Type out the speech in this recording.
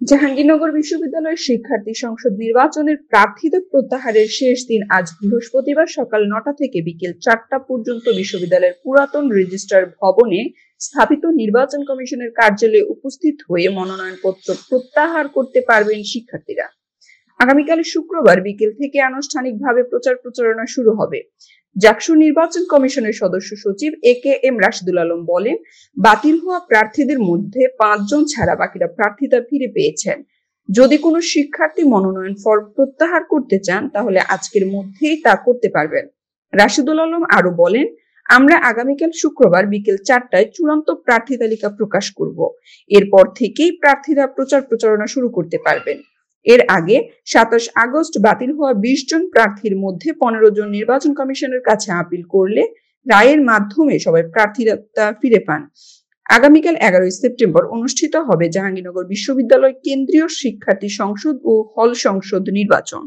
জাহাঙ্গীরনগর বিশ্ববিদ্যালয়ের শিক্ষার্থী সংসদ নির্বাচনের প্রার্থীদের প্রত্যাহারের শেষ দিন আজ বৃহস্পতিবার সকাল ৯টা থেকে বিকেল ৪টা পর্যন্ত বিশ্ববিদ্যালয়ের পুরাতন রেজিস্ট্রার ভবনে স্থাপিত নির্বাচন কমিশনের কার্যালয়ে উপস্থিত হয়ে মনোনয়নপত্র প্রত্যাহার করতে পারবেন শিক্ষার্থীরা। আগামীকাল শুক্রবার বিকেল থেকে আনুষ্ঠানিকভাবে প্রচার প্রচারণা শুরু হবে। জাকসু নির্বাচন কমিশনের সদস্য সচিব এ.কে.এম. রাশিদুল আলম বলেন, বাতিল হওয়া প্রার্থীদের মধ্যে ৫ জন ছাড়া বাকিরা প্রার্থিতা ফিরে পেয়েছেন। যদি কোনো শিক্ষার্থী মনোনয়ন ফর্ম প্রত্যাহার করতে চান তাহলে আজকের মধ্যেই তা করতে পারবেন। রাশিদুল আলম আরো বলেন, আমরা আগামীকাল শুক্রবার বিকেল ৪টায় চূড়ান্ত প্রার্থী তালিকা প্রকাশ করব। এরপর থেকেই প্রার্থীরা প্রচার প্রচারণা শুরু করতে পারবেন। এর আগে ২৭ আগস্ট বাতিল হওয়া ২০ জন প্রার্থীর মধ্যে ১৫ জন নির্বাচন কমিশনের কাছে আপিল করলে রায়ের মাধ্যমে সবাই প্রার্থীতা ফিরে পান। আগামীকাল ১১ সেপ্টেম্বর অনুষ্ঠিত হবে জাহাঙ্গীরনগর বিশ্ববিদ্যালয় কেন্দ্রীয় শিক্ষার্থী সংসদ ও হল সংসদ নির্বাচন।